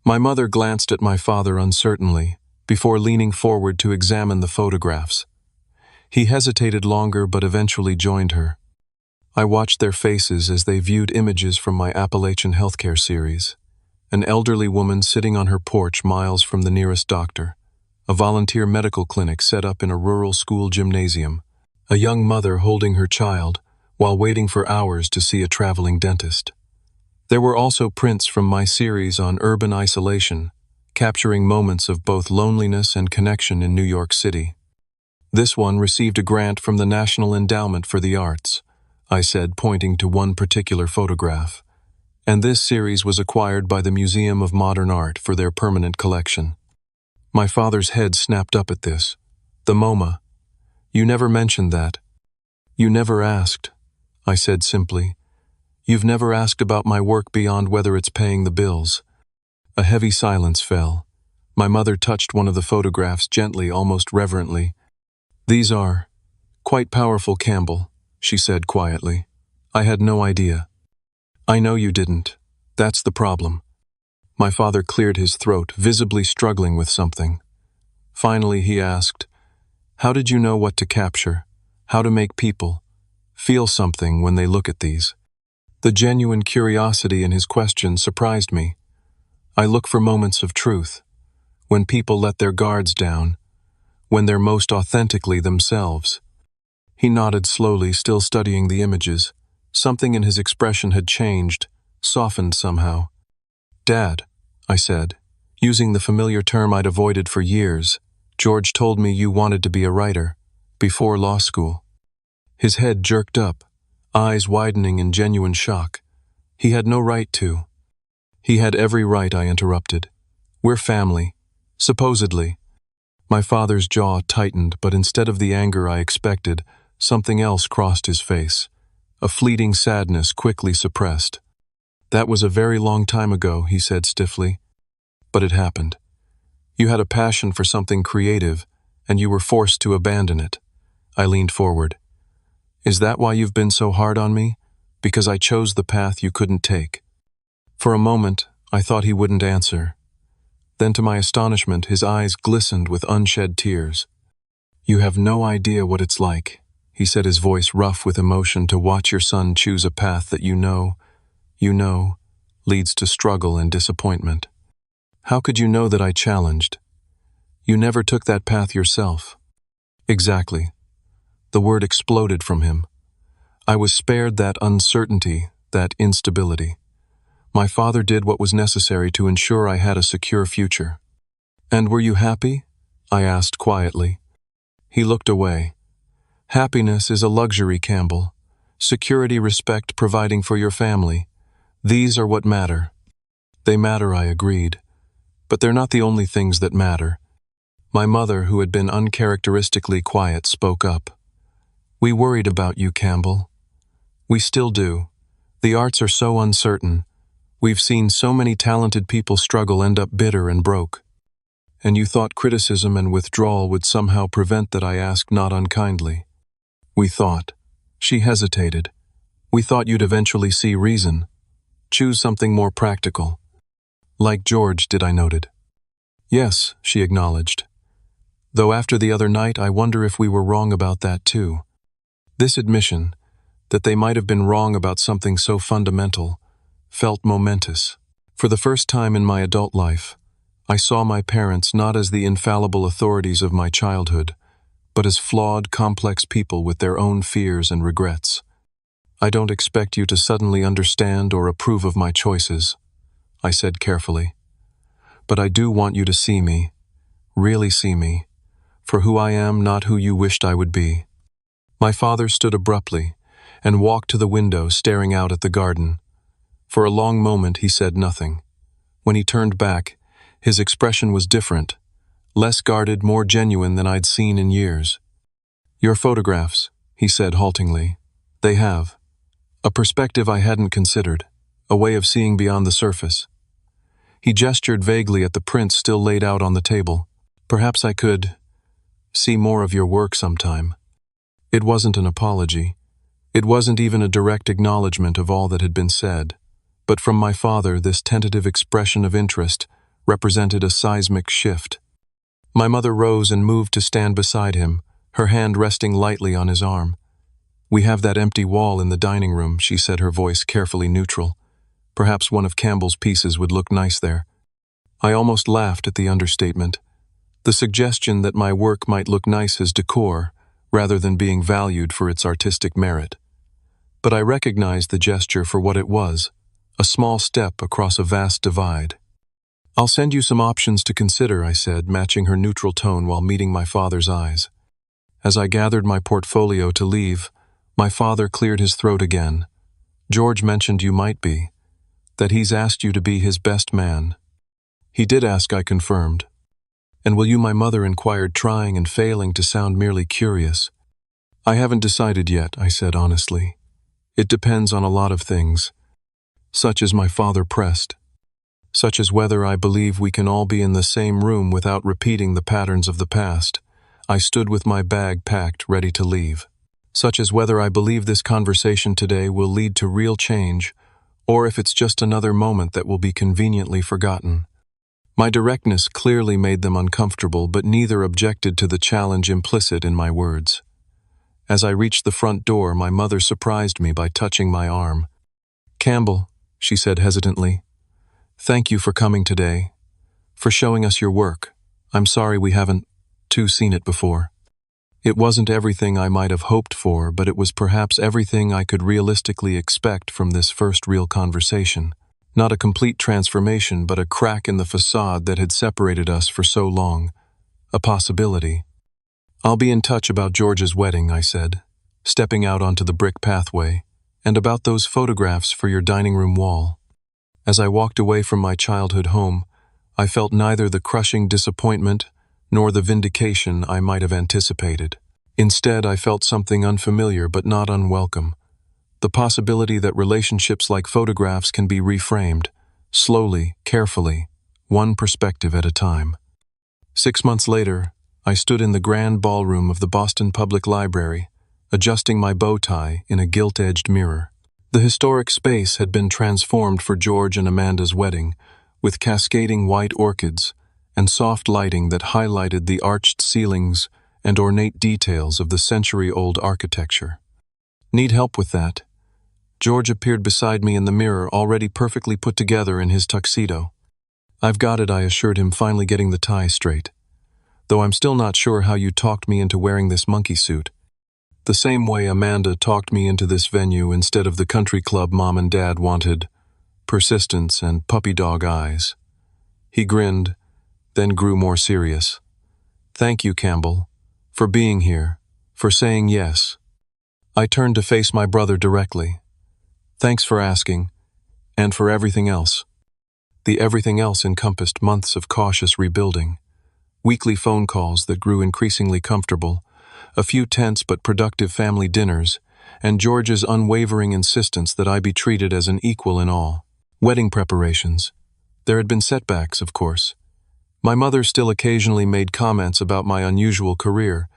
My mother glanced at my father uncertainly, before leaning forward to examine the photographs. He hesitated longer, but eventually joined her. I watched their faces as they viewed images from my Appalachian Healthcare series. An elderly woman sitting on her porch miles from the nearest doctor. A volunteer medical clinic set up in a rural school gymnasium. A young mother holding her child while waiting for hours to see a traveling dentist. There were also prints from my series on urban isolation, capturing moments of both loneliness and connection in New York City. This one received a grant from the National Endowment for the Arts, I said, pointing to one particular photograph. And this series was acquired by the Museum of Modern Art for their permanent collection. My father's head snapped up at this. The MoMA. You never mentioned that. You never asked, I said simply. You've never asked about my work beyond whether it's paying the bills. A heavy silence fell. My mother touched one of the photographs gently, almost reverently. These are quite powerful, Campbell, she said quietly. I had no idea. I know you didn't. That's the problem. My father cleared his throat, visibly struggling with something. Finally, he asked, how did you know what to capture? How to make people feel something when they look at these? The genuine curiosity in his question surprised me. I look for moments of truth, when people let their guards down, when they're most authentically themselves. He nodded slowly, still studying the images. Something in his expression had changed, softened somehow. Dad, I said, using the familiar term I'd avoided for years, George told me you wanted to be a writer, before law school. His head jerked up, eyes widening in genuine shock. He had no right to. He had every right, I interrupted. We're family, supposedly. My father's jaw tightened, but instead of the anger I expected, something else crossed his face. A fleeting sadness quickly suppressed. That was a very long time ago, he said stiffly. But it happened. You had a passion for something creative, and you were forced to abandon it. I leaned forward. Is that why you've been so hard on me? Because I chose the path you couldn't take." For a moment, I thought he wouldn't answer. Then to my astonishment, his eyes glistened with unshed tears. "You have no idea what it's like," he said, his voice rough with emotion, "to watch your son choose a path that you know, leads to struggle and disappointment. How could you know that I challenged? You never took that path yourself." "Exactly." The word exploded from him. I was spared that uncertainty, that instability. My father did what was necessary to ensure I had a secure future. "And were you happy?" I asked quietly. He looked away. "Happiness is a luxury, Campbell. Security, respect, providing for your family. These are what matter." "They matter," I agreed. "But they're not the only things that matter." My mother, who had been uncharacteristically quiet, spoke up. "We worried about you, Campbell. We still do. The arts are so uncertain. We've seen so many talented people struggle, end up bitter and broke. And you thought criticism and withdrawal would somehow prevent that," I asked, not unkindly. "We thought." She hesitated. "We thought you'd eventually see reason. Choose something more practical." "Like George did," I noted. "Yes," she acknowledged. "Though after the other night, I wonder if we were wrong about that too." This admission, that they might have been wrong about something so fundamental, felt momentous. For the first time in my adult life, I saw my parents not as the infallible authorities of my childhood, but as flawed, complex people with their own fears and regrets. "I don't expect you to suddenly understand or approve of my choices," I said carefully. "But I do want you to see me, really see me, for who I am, not who you wished I would be." My father stood abruptly and walked to the window, staring out at the garden. For a long moment he said nothing. When he turned back, his expression was different, less guarded, more genuine than I'd seen in years. "Your photographs," he said haltingly. "They have a perspective I hadn't considered, a way of seeing beyond the surface." He gestured vaguely at the prints still laid out on the table. "Perhaps I could see more of your work sometime." It wasn't an apology. It wasn't even a direct acknowledgement of all that had been said. But from my father, this tentative expression of interest represented a seismic shift. My mother rose and moved to stand beside him, her hand resting lightly on his arm. "We have that empty wall in the dining room," she said, her voice carefully neutral. "Perhaps one of Campbell's pieces would look nice there." I almost laughed at the understatement. The suggestion that my work might look nice as decor, rather than being valued for its artistic merit. But I recognized the gesture for what it was, a small step across a vast divide. "I'll send you some options to consider," I said, matching her neutral tone while meeting my father's eyes. As I gathered my portfolio to leave, my father cleared his throat again. "George mentioned you might be, that he's asked you to be his best man." "He did ask," I confirmed. "And will you?" my mother inquired, trying and failing to sound merely curious. "I haven't decided yet," I said honestly. "It depends on a lot of things." "Such as?" my father pressed. "Such as whether I believe we can all be in the same room without repeating the patterns of the past." I stood with my bag packed, ready to leave. "Such as whether I believe this conversation today will lead to real change, or if it's just another moment that will be conveniently forgotten." My directness clearly made them uncomfortable, but neither objected to the challenge implicit in my words. As I reached the front door, my mother surprised me by touching my arm. "Campbell," she said hesitantly, "thank you for coming today, for showing us your work. I'm sorry we haven't seen it before." It wasn't everything I might have hoped for, but it was perhaps everything I could realistically expect from this first real conversation. Not a complete transformation, but a crack in the facade that had separated us for so long. A possibility. "I'll be in touch about George's wedding," I said, stepping out onto the brick pathway, "and about those photographs for your dining room wall." As I walked away from my childhood home, I felt neither the crushing disappointment nor the vindication I might have anticipated. Instead, I felt something unfamiliar but not unwelcome. The possibility that relationships like photographs can be reframed, slowly, carefully, one perspective at a time. 6 months later, I stood in the grand ballroom of the Boston Public Library, adjusting my bow tie in a gilt-edged mirror. The historic space had been transformed for George and Amanda's wedding, with cascading white orchids and soft lighting that highlighted the arched ceilings and ornate details of the century-old architecture. "Need help with that?" George appeared beside me in the mirror, already perfectly put together in his tuxedo. "I've got it," I assured him, finally getting the tie straight. "Though I'm still not sure how you talked me into wearing this monkey suit. The same way Amanda talked me into this venue instead of the country club Mom and Dad wanted. Persistence and puppy dog eyes." He grinned, then grew more serious. "Thank you, Campbell, for being here, for saying yes." I turned to face my brother directly. "Thanks for asking, and for everything else." The everything else encompassed months of cautious rebuilding, weekly phone calls that grew increasingly comfortable, a few tense but productive family dinners, and George's unwavering insistence that I be treated as an equal in all. Wedding preparations. There had been setbacks, of course. My mother still occasionally made comments about my unusual career,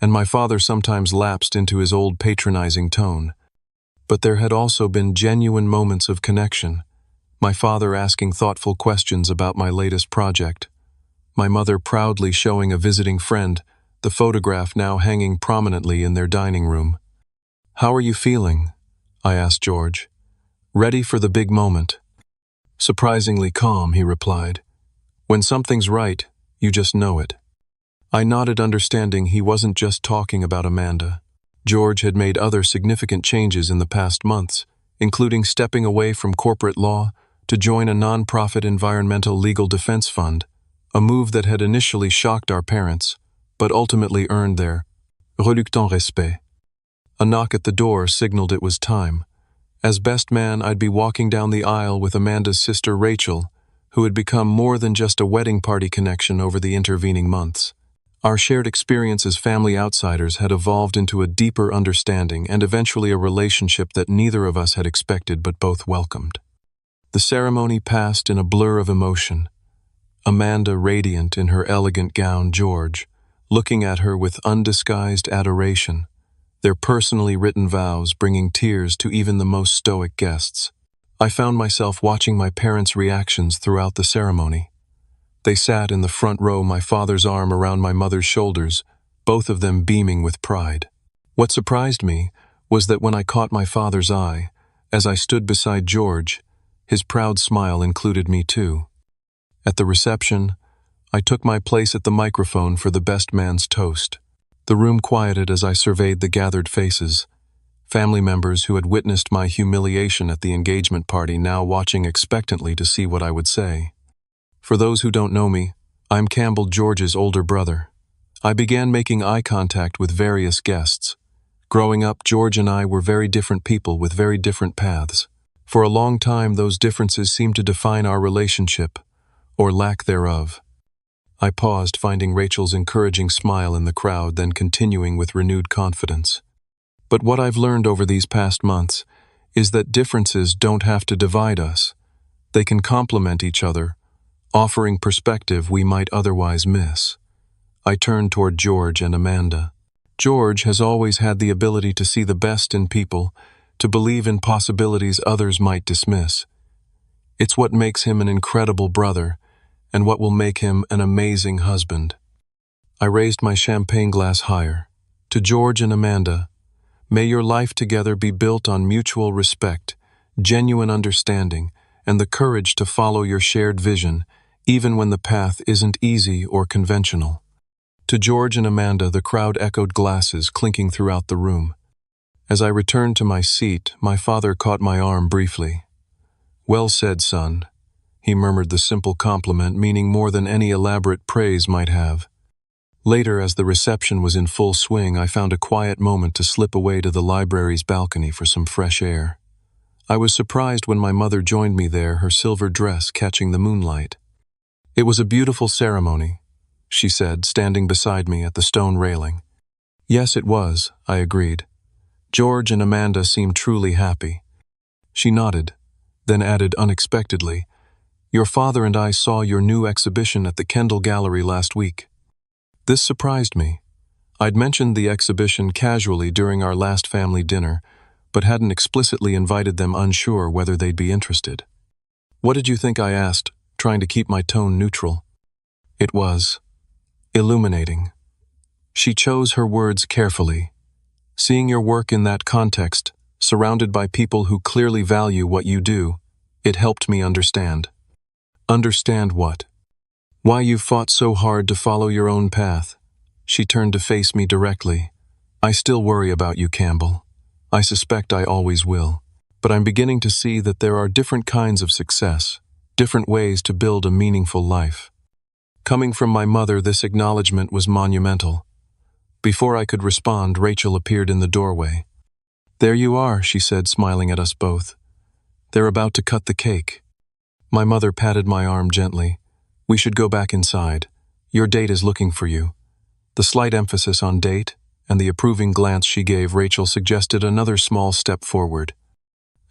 and my father sometimes lapsed into his old patronizing tone. But there had also been genuine moments of connection, my father asking thoughtful questions about my latest project, my mother proudly showing a visiting friend the photograph now hanging prominently in their dining room. "How are you feeling?" I asked George. "Ready for the big moment?" "Surprisingly calm," he replied. "When something's right, you just know it." I nodded, understanding he wasn't just talking about Amanda. George had made other significant changes in the past months, including stepping away from corporate law to join a non-profit environmental legal defense fund, a move that had initially shocked our parents, but ultimately earned their reluctant respect. A knock at the door signaled it was time. As best man, I'd be walking down the aisle with Amanda's sister Rachel, who had become more than just a wedding party connection over the intervening months. Our shared experience as family outsiders had evolved into a deeper understanding and eventually a relationship that neither of us had expected but both welcomed. The ceremony passed in a blur of emotion. Amanda radiant in her elegant gown, George looking at her with undisguised adoration, their personally written vows bringing tears to even the most stoic guests. I found myself watching my parents' reactions throughout the ceremony. They sat in the front row, my father's arm around my mother's shoulders, both of them beaming with pride. What surprised me was that when I caught my father's eye, as I stood beside George, his proud smile included me too. At the reception, I took my place at the microphone for the best man's toast. The room quieted as I surveyed the gathered faces, family members who had witnessed my humiliation at the engagement party now watching expectantly to see what I would say. For those who don't know me, I'm Campbell, George's older brother. I began making eye contact with various guests. Growing up, George and I were very different people with very different paths. For a long time, those differences seemed to define our relationship, or lack thereof. I paused, finding Rachel's encouraging smile in the crowd, then continuing with renewed confidence. But what I've learned over these past months is that differences don't have to divide us. They can complement each other, offering perspective we might otherwise miss. I turned toward George and Amanda. George has always had the ability to see the best in people, to believe in possibilities others might dismiss. It's what makes him an incredible brother, and what will make him an amazing husband. I raised my champagne glass higher. To George and Amanda, may your life together be built on mutual respect, genuine understanding, and the courage to follow your shared vision, even when the path isn't easy or conventional. To George and Amanda, the crowd echoed glasses clinking throughout the room. As I returned to my seat, my father caught my arm briefly. "Well said, son." He murmured the simple compliment, meaning more than any elaborate praise might have. Later, as the reception was in full swing, I found a quiet moment to slip away to the library's balcony for some fresh air. I was surprised when my mother joined me there, her silver dress catching the moonlight. "It was a beautiful ceremony," she said, standing beside me at the stone railing. "Yes, it was," I agreed. "George and Amanda seemed truly happy." She nodded, then added unexpectedly, "Your father and I saw your new exhibition at the Kendall Gallery last week." This surprised me. I'd mentioned the exhibition casually during our last family dinner, but hadn't explicitly invited them, unsure whether they'd be interested. "What did you think?" I asked, trying to keep my tone neutral. It was illuminating. She chose her words carefully. "Seeing your work in that context, surrounded by people who clearly value what you do, it helped me understand." "Understand what?" "Why you've fought so hard to follow your own path." She turned to face me directly. "I still worry about you, Campbell. I suspect I always will. But I'm beginning to see that there are different kinds of success, different ways to build a meaningful life." Coming from my mother, this acknowledgement was monumental. Before I could respond, Rachel appeared in the doorway. "There you are," she said, smiling at us both. "They're about to cut the cake." My mother patted my arm gently. "We should go back inside. Your date is looking for you." The slight emphasis on date and the approving glance she gave Rachel suggested another small step forward.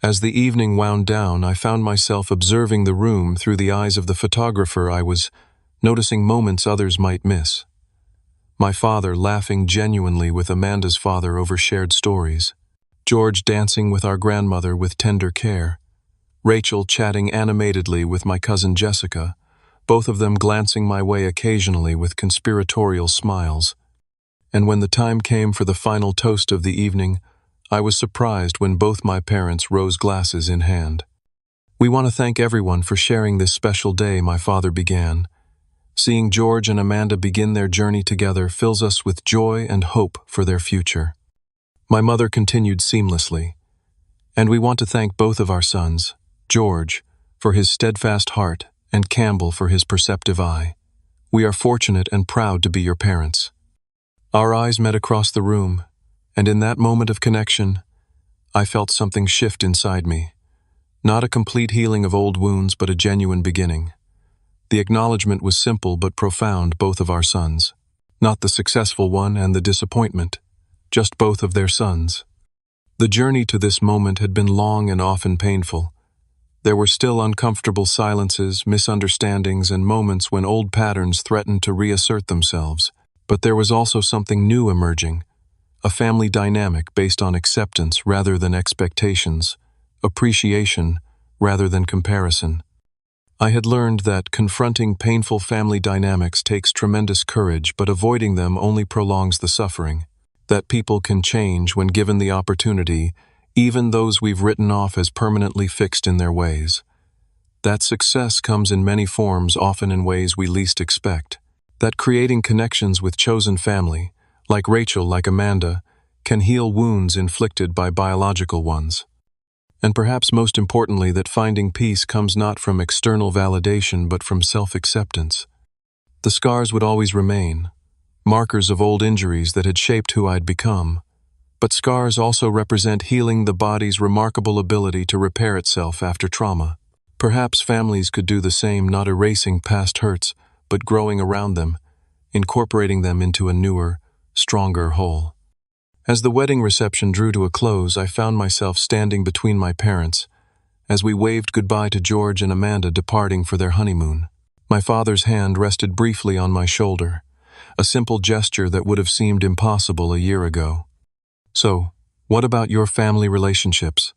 As the evening wound down, I found myself observing the room through the eyes of the photographer. I was noticing moments others might miss. My father laughing genuinely with Amanda's father over shared stories. George dancing with our grandmother with tender care. Rachel chatting animatedly with my cousin Jessica, both of them glancing my way occasionally with conspiratorial smiles. And when the time came for the final toast of the evening, I was surprised when both my parents rose, glasses in hand. "We want to thank everyone for sharing this special day," my father began. "Seeing George and Amanda begin their journey together fills us with joy and hope for their future." My mother continued seamlessly. "And we want to thank both of our sons, George, for his steadfast heart, and Campbell for his perceptive eye. We are fortunate and proud to be your parents." Our eyes met across the room, and in that moment of connection, I felt something shift inside me. Not a complete healing of old wounds, but a genuine beginning. The acknowledgement was simple but profound: both of our sons. Not the successful one and the disappointment, just both of their sons. The journey to this moment had been long and often painful. There were still uncomfortable silences, misunderstandings, and moments when old patterns threatened to reassert themselves. But there was also something new emerging, a family dynamic based on acceptance rather than expectations, appreciation rather than comparison. I had learned that confronting painful family dynamics takes tremendous courage, but avoiding them only prolongs the suffering. That people can change when given the opportunity, even those we've written off as permanently fixed in their ways. That success comes in many forms, often in ways we least expect. That creating connections with chosen family, like Rachel, like Amanda, can heal wounds inflicted by biological ones. And perhaps most importantly, that finding peace comes not from external validation but from self-acceptance. The scars would always remain, markers of old injuries that had shaped who I'd become. But scars also represent healing, the body's remarkable ability to repair itself after trauma. Perhaps families could do the same, not erasing past hurts, but growing around them, incorporating them into a newer, stronger whole. As the wedding reception drew to a close, I found myself standing between my parents as we waved goodbye to George and Amanda departing for their honeymoon. My father's hand rested briefly on my shoulder, a simple gesture that would have seemed impossible a year ago. "So, what about your family relationships?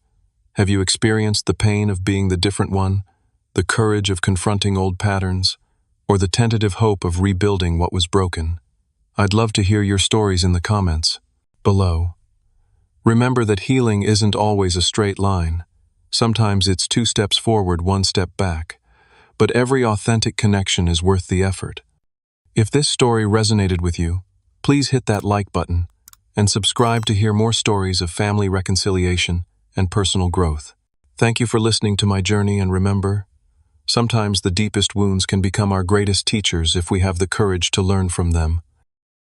Have you experienced the pain of being the different one, the courage of confronting old patterns, or the tentative hope of rebuilding what was broken? I'd love to hear your stories in the comments below. Remember that healing isn't always a straight line. Sometimes it's 2 steps forward, 1 step back. But every authentic connection is worth the effort. If this story resonated with you, please hit that like button and subscribe to hear more stories of family reconciliation and personal growth. Thank you for listening to my journey, and remember, sometimes the deepest wounds can become our greatest teachers if we have the courage to learn from them.